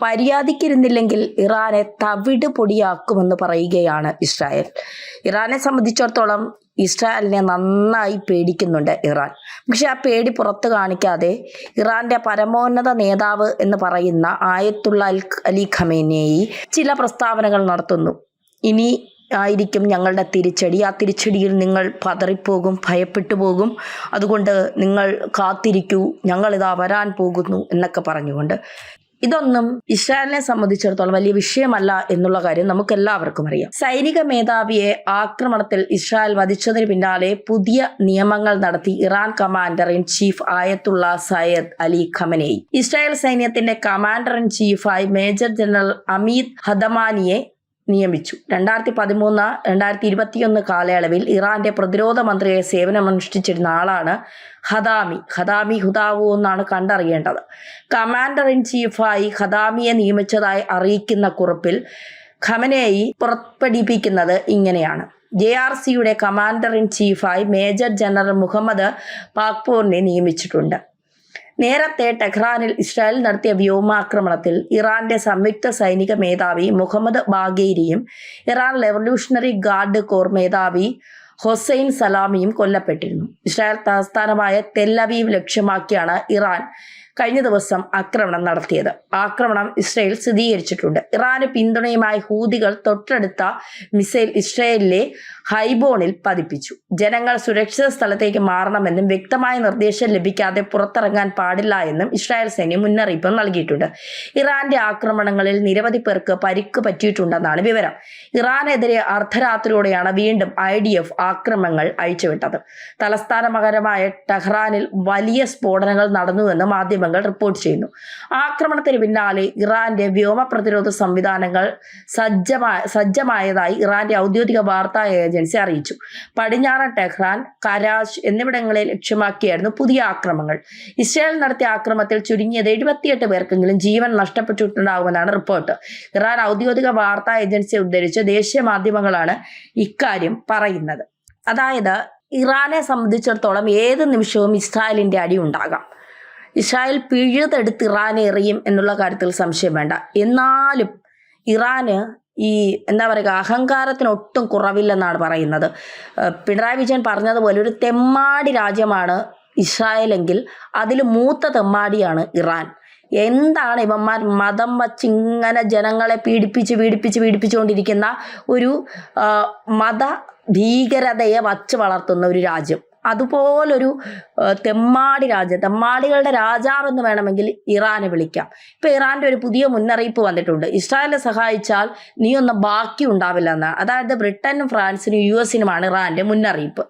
മര്യാദയ്ക്കിരുന്നില്ലെങ്കിൽ ഇറാനെ തവിട് പൊടിയാക്കുമെന്ന് പറയുകയാണ് ഇസ്രായേൽ. ഇറാനെ സംബന്ധിച്ചിടത്തോളം ഇസ്രായേലിനെ നന്നായി പേടിക്കുന്നുണ്ട് ഇറാൻ. പക്ഷെ ആ പേടി പുറത്തു കാണിക്കാതെ ഇറാന്റെ പരമോന്നത നേതാവ് എന്ന് പറയുന്ന ആയത്തുള്ള അലി ഖമേനെയി ചില പ്രസ്താവനകൾ നടത്തുന്നു. ഇനി ആയിരിക്കും ഞങ്ങളുടെ തിരിച്ചടി. ആ തിരിച്ചടിയിൽ നിങ്ങൾ പതറിപ്പോകും, ഭയപ്പെട്ടു പോകും. അതുകൊണ്ട് നിങ്ങൾ കാത്തിരിക്കൂ, ഞങ്ങളിതാ വരാൻ പോകുന്നു എന്നൊക്കെ പറഞ്ഞുകൊണ്ട്. ഇതൊന്നും ഇസ്രായേലിനെ സംബന്ധിച്ചിടത്തോളം വലിയ വിഷയമല്ല എന്നുള്ള കാര്യം നമുക്ക് എല്ലാവർക്കും അറിയാം. സൈനിക മേധാവിയെ ആക്രമണത്തിൽ ഇസ്രായേൽ വധിച്ചതിന് പിന്നാലെ പുതിയ നിയമങ്ങൾ നടത്തി Iran commander in chief Ayatollah Sayyid Ali Khamenei Israel സൈന്യത്തിന്റെ കമാൻഡർ ഇൻ ചീഫായി മേജർ ജനറൽ അമീദ് ഹദമാനിയെ നിയമിച്ചു. 2013-2021 കാലയളവിൽ ഇറാന്റെ പ്രതിരോധ മന്ത്രിയെ സേവനമനുഷ്ഠിച്ചിരുന്ന ആളാണ് ഹദാമി ഹുദാവു എന്നാണ് കണ്ടറിയേണ്ടത്. കമാൻഡർ ഇൻ ചീഫായി ഹദാമിയെ നിയമിച്ചതായി അറിയിക്കുന്ന കുറിപ്പിൽ ഖമനേയി പുറപ്പെടുവിപ്പിക്കുന്നത് ഇങ്ങനെയാണ്: JRCയുടെ കമാൻഡർ ഇൻ ചീഫായി മേജർ ജനറൽ മുഹമ്മദ് പാക്പോറിനെ നിയമിച്ചിട്ടുണ്ട്. നേരത്തെ ടെഹ്റാനിൽ ഇസ്രായേൽ നടത്തിയ വ്യോമാക്രമണത്തിൽ ഇറാന്റെ സംയുക്ത സൈനിക മേധാവി മുഹമ്മദ് ബാഗേരിയും ഇറാൻ റെവല്യൂഷണറി ഗാർഡ് കോർ മേധാവി ഹൊസൈൻ സലാമിയും കൊല്ലപ്പെട്ടിരുന്നു. ഇസ്രായേൽ തലസ്ഥാനമായ തെൽ അവീവ് ലക്ഷ്യമാക്കിയാണ് ഇറാൻ കഴിഞ്ഞ ദിവസം ആക്രമണം നടത്തിയത്. ആക്രമണം ഇസ്രായേൽ സ്ഥിരീകരിച്ചിട്ടുണ്ട്. ഇറാന് പിന്തുണയുമായി ഹൂതികൾ തൊട്ടടുത്ത മിസൈൽ ഇസ്രായേലിലെ ഹൈബോണിൽ പതിപ്പിച്ചു. ജനങ്ങൾ സുരക്ഷിത സ്ഥലത്തേക്ക് മാറണമെന്നും വ്യക്തമായ നിർദ്ദേശം ലഭിക്കാതെ പുറത്തിറങ്ങാൻ പാടില്ല എന്നും ഇസ്രായേൽ സൈന്യം മുന്നറിയിപ്പ് നൽകിയിട്ടുണ്ട്. ഇറാന്റെ ആക്രമണങ്ങളിൽ നിരവധി പേർക്ക് പരിക്ക് പറ്റിയിട്ടുണ്ടെന്നാണ് വിവരം. ഇറാനെതിരെ അർദ്ധരാത്രിയോടെയാണ് വീണ്ടും IDF ആക്രമണങ്ങൾ അഴിച്ചുവിട്ടത്. തലസ്ഥാന നഗരമായ ടെഹ്റാനിൽ വലിയ സ്ഫോടനങ്ങൾ നടന്നുവെന്ന് മാധ്യമങ്ങൾ റിപ്പോർട്ട് ചെയ്യുന്നു. ആക്രമണത്തിന് പിന്നാലെ ഇറാന്റെ വ്യോമ പ്രതിരോധ സംവിധാനങ്ങൾ സജ്ജമായതായി ഇറാന്റെ ഔദ്യോഗിക വാർത്താ ഏജൻസി അറിയിച്ചു. പടിഞ്ഞാറൻ ടെഹ്റാൻ, കരാച്ച് എന്നിവിടങ്ങളെ ലക്ഷ്യമാക്കിയായിരുന്നു പുതിയ ആക്രമണങ്ങൾ. ഇസ്രായേൽ നടത്തിയ ആക്രമണത്തിൽ ചുരുങ്ങിയത് 78 പേർക്കെങ്കിലും ജീവൻ നഷ്ടപ്പെട്ടിട്ടുണ്ടാകുമെന്നാണ് റിപ്പോർട്ട്. ഇറാൻ ഔദ്യോഗിക വാർത്താ ഏജൻസിയെ ഉദ്ധരിച്ച് ദേശീയ മാധ്യമങ്ങളാണ് ഇക്കാര്യം പറയുന്നത്. അതായത് ഇറാനെ സംബന്ധിച്ചിടത്തോളം ഏത് നിമിഷവും ഇസ്രായേലിന്റെ അടി ഉണ്ടാകാം. ഇസ്രായേൽ പിഴുതെടുത്ത് ഇറാനെ എറിയും എന്നുള്ള കാര്യത്തിൽ സംശയം വേണ്ട. എന്നാലും ഇറാന് എന്താ പറയുക, അഹങ്കാരത്തിന് ഒട്ടും കുറവില്ലെന്നാണ് പറയുന്നത്. പിണറായി വിജയൻ പറഞ്ഞതുപോലെ ഒരു തെമ്മാടി രാജ്യമാണ് ഇസ്രായേലെങ്കിൽ അതിൽ മൂത്ത തെമ്മാടിയാണ് ഇറാൻ. എന്താണ് ഇവന്മാർ മതം വച്ചിങ്ങനെ ജനങ്ങളെ പീഡിപ്പിച്ചുകൊണ്ടിരിക്കുന്ന ഒരു മത ഭീകരതയെ വച്ച് വളർത്തുന്ന ഒരു രാജ്യം. അതുപോലൊരു തെമ്മാടികളുടെ രാജാവെന്ന് വേണമെങ്കിൽ ഇറാനെ വിളിക്കാം. ഇപ്പൊ ഇറാന്റെ ഒരു പുതിയ മുന്നറിയിപ്പ് വന്നിട്ടുണ്ട്. ഇസ്രായേലിനെ സഹായിച്ചാൽ നീ ഒന്നും ബാക്കി ഉണ്ടാവില്ല എന്നാണ്. അതായത് ബ്രിട്ടനും ഫ്രാൻസിനും US-നുമാണ് ഇറാന്റെ മുന്നറിയിപ്പ്.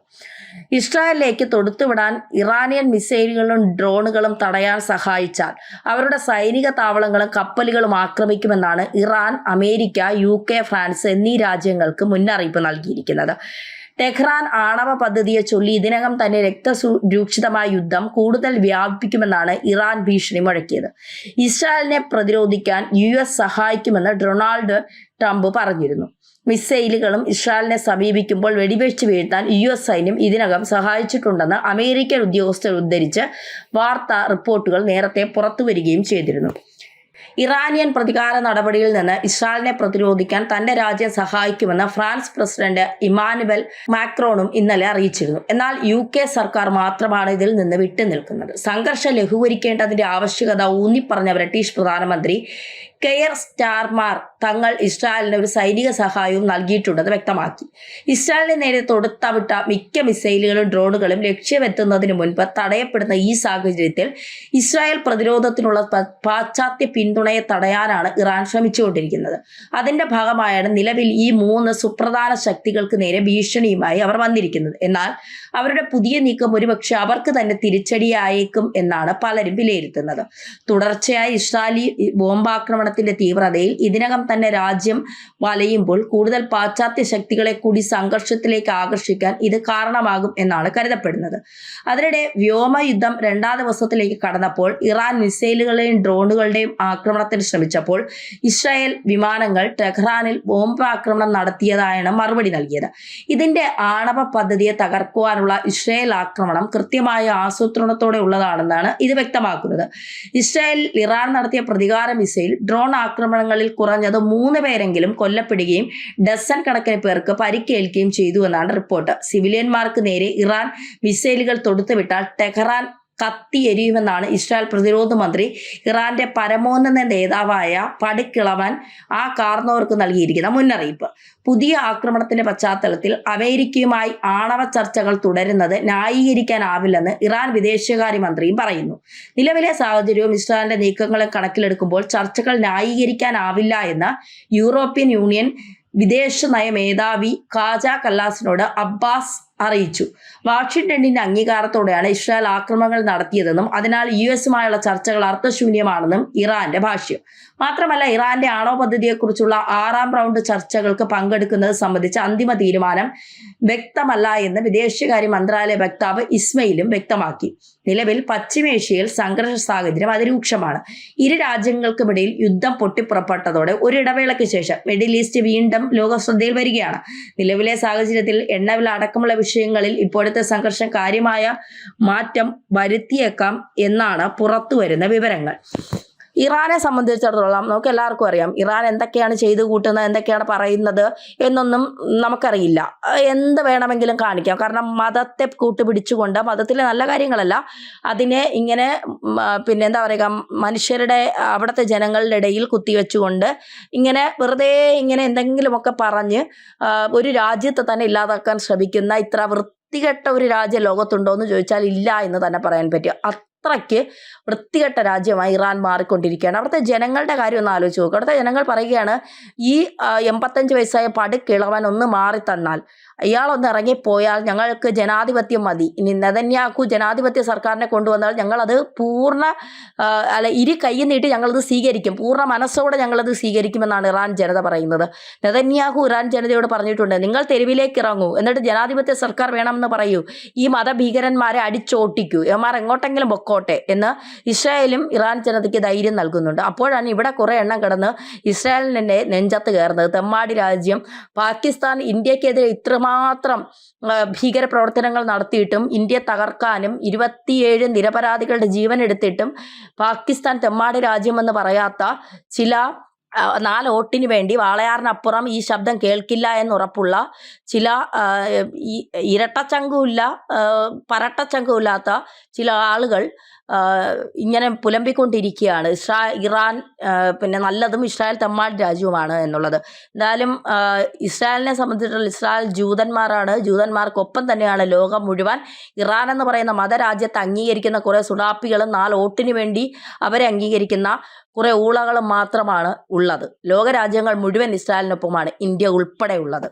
ഇസ്രായേലിലേക്ക് തൊടുത്തുവിടാൻ ഇറാനിയൻ മിസൈലുകളും ഡ്രോണുകളും തടയാൻ സഹായിച്ചാൽ അവരുടെ സൈനിക താവളങ്ങളും കപ്പലുകളും ആക്രമിക്കുമെന്നാണ് ഇറാൻ, അമേരിക്ക, UK, ഫ്രാൻസ് എന്നീ രാജ്യങ്ങൾക്ക് മുന്നറിയിപ്പ് നൽകിയിരിക്കുന്നത്. ടെഹ്റാൻ ആണവ പദ്ധതിയെ ചൊല്ലി ഇതിനകം തന്നെ രക്തരൂക്ഷിതമായ യുദ്ധം കൂടുതൽ വ്യാപിപ്പിക്കുമെന്നാണ് ഇറാൻ ഭീഷണി മുഴക്കിയത്. ഇസ്രായേലിനെ പ്രതിരോധിക്കാൻ US സഹായിക്കുമെന്ന് ഡൊണാൾഡ് ട്രംപ് പറഞ്ഞിരുന്നു. മിസൈലുകളും ഇസ്രായേലിനെ സമീപിക്കുമ്പോൾ വെടിവെച്ച് വീഴ്ത്താൻ US സൈന്യം ഇതിനകം സഹായിച്ചിട്ടുണ്ടെന്ന് അമേരിക്കൻ ഉദ്യോഗസ്ഥർ ഉദ്ധരിച്ച് വാർത്താ റിപ്പോർട്ടുകൾ നേരത്തെ പുറത്തുവരികയും ചെയ്തിരുന്നു. ഇറാനിയൻ പ്രതികാര നടപടിയിൽ നിന്ന് ഇസ്രായേലിനെ പ്രതിരോധിക്കാൻ തന്റെ രാജ്യം സഹായിക്കുമെന്ന് ഫ്രാൻസ് പ്രസിഡന്റ് ഇമാനുവൽ മാക്രോണും ഇന്നലെ അറിയിച്ചിരുന്നു. എന്നാൽ UK സർക്കാർ മാത്രമാണ് ഇതിൽ നിന്ന് വിട്ടുനിൽക്കുന്നത്. സംഘർഷം ലഘൂകരിക്കേണ്ടതിന്റെ ആവശ്യകത ഊന്നിപ്പറഞ്ഞ ബ്രിട്ടീഷ് പ്രധാനമന്ത്രി കെയർ സ്റ്റാർമർ തങ്ങൾ ഇസ്രായേലിന് ഒരു സൈനിക സഹായവും നൽകിയിട്ടുണ്ടെന്ന് വ്യക്തമാക്കി. ഇസ്രായേലിന് നേരെ തൊടുത്തവിട്ട മിക്ക മിസൈലുകളും ഡ്രോണുകളും ലക്ഷ്യമെത്തുന്നതിന് മുൻപ് തടയപ്പെടുന്ന ഈ സാഹചര്യത്തിൽ ഇസ്രായേൽ പ്രതിരോധത്തിനുള്ള പാശ്ചാത്യ പിന്തുണയെ തടയാനാണ് ഇറാൻ ശ്രമിച്ചുകൊണ്ടിരിക്കുന്നത്. അതിന്റെ ഭാഗമായാണ് നിലവിൽ ഈ 3 സുപ്രധാന ശക്തികൾക്ക് നേരെ ഭീഷണിയുമായി അവർ വന്നിരിക്കുന്നത്. എന്നാൽ അവരുടെ പുതിയ നീക്കം ഒരുപക്ഷെ അവർക്ക് തന്നെ തിരിച്ചടിയായേക്കും എന്നാണ് പലരും വിലയിരുത്തുന്നത്. തുടർച്ചയായ ഇസ്രായേലി ബോംബാക്രമണത്തിന്റെ തീവ്രതയിൽ ഇതിനകം തന്നെ രാജ്യം വലയുമ്പോൾ കൂടുതൽ പാശ്ചാത്യ ശക്തികളെ കൂടി സംഘർഷത്തിലേക്ക് ആകർഷിക്കാൻ ഇത് കാരണമാകും എന്നാണ് കരുതപ്പെടുന്നത്. അതിനിടെ വ്യോമയുദ്ധം 2ാം ദിവസത്തിലേക്ക് കടന്നപ്പോൾ ഇറാൻ മിസൈലുകളുടെയും ഡ്രോണുകളുടെയും ആക്രമണത്തിന് ശ്രമിച്ചപ്പോൾ ഇസ്രായേൽ വിമാനങ്ങൾ ടെഹ്റാനിൽ ബോംബ് ആക്രമണം നടത്തിയതായാണ് മറുപടി നൽകിയത്. ഇതിന്റെ ആണവ പദ്ധതിയെ തകർക്കുവാനുള്ള ഇസ്രായേൽ ആക്രമണം കൃത്യമായ ആസൂത്രണത്തോടെ ഉള്ളതാണെന്നാണ് ഇത് വ്യക്തമാക്കുന്നത്. ഇസ്രായേൽ ഇറാൻ നടത്തിയ പ്രതികാര മിസൈൽ ഡ്രോൺ ഡ്രോൺ ആക്രമണങ്ങളിൽ കുറഞ്ഞത് 3 പേരെങ്കിലും കൊല്ലപ്പെടുകയും ഡസൻ കണക്കിന് പേർക്ക് പരിക്കേൽക്കുകയും ചെയ്തുവെന്നാണ് റിപ്പോർട്ട്. സിവിലിയന്മാർക്ക് നേരെ ഇറാൻ മിസൈലുകൾ തൊടുത്തുവിട്ടാൽ ടെഹ്റാൻ കത്തിയെരിയുമെന്നാണ് ഇസ്രായേൽ പ്രതിരോധ മന്ത്രി ഇറാന്റെ പരമോന്നത നേതാവായ പടുക്കിളവൻ ആ കാർന്നവർക്ക് നൽകിയിരിക്കുന്ന മുന്നറിയിപ്പ്. പുതിയ ആക്രമണത്തിന്റെ പശ്ചാത്തലത്തിൽ അമേരിക്കയുമായി ആണവ ചർച്ചകൾ തുടരുന്നത് ന്യായീകരിക്കാനാവില്ലെന്ന് ഇറാൻ വിദേശകാര്യമന്ത്രിയും പറയുന്നു. നിലവിലെ സാഹചര്യവും ഇസ്രായേലിന്റെ നീക്കങ്ങളും കണക്കിലെടുക്കുമ്പോൾ ചർച്ചകൾ ന്യായീകരിക്കാനാവില്ല എന്ന് യൂറോപ്യൻ യൂണിയൻ വിദേശ നയ മേധാവി ഖാജ കല്ലാസിനോട് അബ്ബാസ് അറിയിച്ചു. വാഷിംഗ്ടണിന്റെ അംഗീകാരത്തോടെയാണ് ഇസ്രായേൽ ആക്രമണങ്ങൾ നടത്തിയതെന്നും അതിനാൽ യുഎസുമായുള്ള ചർച്ചകൾ അർത്ഥശൂന്യമാണെന്നും ഇറാന്റെ ഭാഷ്യം. മാത്രമല്ല, ഇറാന്റെ ആണവ പദ്ധതിയെക്കുറിച്ചുള്ള 6ാം റൗണ്ട് ചർച്ചകൾക്ക് പങ്കെടുക്കുന്നത് സംബന്ധിച്ച അന്തിമ തീരുമാനം വ്യക്തമല്ല എന്ന് വിദേശകാര്യ മന്ത്രാലയ വക്താവ് ഇസ്മയിലും വ്യക്തമാക്കി. നിലവിൽ പശ്ചിമേഷ്യയിൽ സംഘർഷ സാഹചര്യം അതിരൂക്ഷമാണ്. ഇരു രാജ്യങ്ങൾക്കുമിടയിൽ യുദ്ധം പൊട്ടിപ്പുറപ്പെട്ടതോടെ ഒരിടവേളയ്ക്ക് ശേഷം മിഡിൽ ഈസ്റ്റ് വീണ്ടും ലോകശ്രദ്ധയിൽ വരികയാണ്. നിലവിലെ സാഹചര്യത്തിൽ എണ്ണവില അടക്കമുള്ള വിഷയങ്ങളിൽ ഇപ്പോഴത്തെ സംഘർഷം കാര്യമായ മാറ്റം വരുത്തിയേക്കാം എന്നാണ് പുറത്തുവരുന്ന വിവരങ്ങൾ. ഇറാനെ സംബന്ധിച്ചിടത്തോളം നമുക്ക് എല്ലാവർക്കും അറിയാം, ഇറാൻ എന്തൊക്കെയാണ് ചെയ്തു കൂട്ടുന്നത്, എന്തൊക്കെയാണ് പറയുന്നത് എന്നൊന്നും നമുക്കറിയില്ല. എന്ത് വേണമെങ്കിലും കാണിക്കാം. കാരണം മതത്തെ കൂട്ടുപിടിച്ചുകൊണ്ട്, മതത്തിലെ നല്ല കാര്യങ്ങളല്ല, അതിനെ ഇങ്ങനെ എന്താ പറയുക, മനുഷ്യരുടെ അവിടുത്തെ ജനങ്ങളുടെ ഇടയിൽ കുത്തിവെച്ചുകൊണ്ട് ഇങ്ങനെ വെറുതെ ഇങ്ങനെ എന്തെങ്കിലുമൊക്കെ പറഞ്ഞ് ഒരു രാജ്യത്തെ തന്നെ ഇല്ലാതാക്കാൻ ശ്രമിക്കുന്ന ഇത്ര വൃത്തികെട്ട ഒരു രാജ്യം ലോകത്തുണ്ടോ എന്ന് ചോദിച്ചാൽ ഇല്ല എന്ന് തന്നെ പറയാൻ പറ്റും. അത്രയ്ക്ക് വൃത്തികെട്ട രാജ്യമായി ഇറാൻ മാറിക്കൊണ്ടിരിക്കുകയാണ്. അവിടുത്തെ ജനങ്ങളുടെ കാര്യം ഒന്ന് ആലോചിച്ച് നോക്കുക. അവിടുത്തെ ജനങ്ങൾ പറയുകയാണ്, ഈ 85 വയസ്സായ പടുക്കിളവൻ ഒന്ന് മാറി തന്നാൽ, ഇയാളൊന്ന് ഇറങ്ങിപ്പോയാൽ ഞങ്ങൾക്ക് ജനാധിപത്യം മതി. ഇനി നെതന്യാഹു ജനാധിപത്യ സർക്കാരിനെ കൊണ്ടുവന്നാൽ ഞങ്ങളത് ഇരു കൈ നീട്ടി ഞങ്ങളത് സ്വീകരിക്കും, പൂർണ്ണ മനസ്സോടെ ഞങ്ങളത് സ്വീകരിക്കുമെന്നാണ് ഇറാൻ ജനത പറയുന്നത്. നെതന്യാഹു ഇറാൻ ജനതയോട് പറഞ്ഞിട്ടുണ്ട്, നിങ്ങൾ തെരുവിലേക്ക് ഇറങ്ങൂ, എന്നിട്ട് ജനാധിപത്യ സർക്കാർ വേണമെന്ന് പറയൂ, ഈ മതഭീകരന്മാരെ അടിച്ചോട്ടിക്കൂ, ഇവന്മാർ എങ്ങോട്ടെങ്കിലും പൊക്കോട്ടെ എന്ന് ഇസ്രായേലും ഇറാൻ ജനതയ്ക്ക് ധൈര്യം നൽകുന്നുണ്ട്. അപ്പോഴാണ് ഇവിടെ കുറേ എണ്ണം കിടന്ന് ഇസ്രായേലിനെ നെഞ്ചത്ത് കയറുന്നത്. തെമ്മാടി രാജ്യം പാകിസ്ഥാൻ ഇന്ത്യക്കെതിരെ ഇത്രമാത്രം ഭീകര പ്രവർത്തനങ്ങൾ നടത്തിയിട്ടും ഇന്ത്യ തകർക്കാനും 27 നിരപരാധികളുടെ ജീവൻ എടുത്തിട്ടും പാകിസ്ഥാൻ തെമ്മാടി രാജ്യമെന്ന് പറയാത്ത ചില 4 വോട്ടിന് വേണ്ടി വാളയാറിനപ്പുറം ഈ ശബ്ദം കേൾക്കില്ല എന്നുറപ്പുള്ള ചില ഇരട്ടച്ചങ്കുമില്ല പരട്ടച്ചങ്കുമില്ലാത്ത ചില ആളുകൾ ഇങ്ങനെ പുലമ്പിക്കൊണ്ടിരിക്കുകയാണ് ഇറാൻ നല്ലതും ഇസ്രായേൽ തെമ്മാടി രാജ്യവുമാണ് എന്നുള്ളത്. എന്തായാലും ഇസ്രായേലിനെ സംബന്ധിച്ചിടത്തോളം ഇസ്രായേൽ ജൂതന്മാരാണ്, ജൂതന്മാർക്കൊപ്പം തന്നെയാണ് ലോകം മുഴുവൻ. ഇറാൻ എന്ന് പറയുന്ന മതരാജ്യത്തെ അംഗീകരിക്കുന്ന കുറേ സുഡാപ്പികളും 4 വോട്ടിന് വേണ്ടി അവരെ അംഗീകരിക്കുന്ന കുറേ ഊളകളും മാത്രമാണ് ഉള്ളത്. ലോകരാജ്യങ്ങൾ മുഴുവൻ ഇസ്രായേലിനൊപ്പമാണ്, ഇന്ത്യ ഉൾപ്പെടെയുള്ളത്.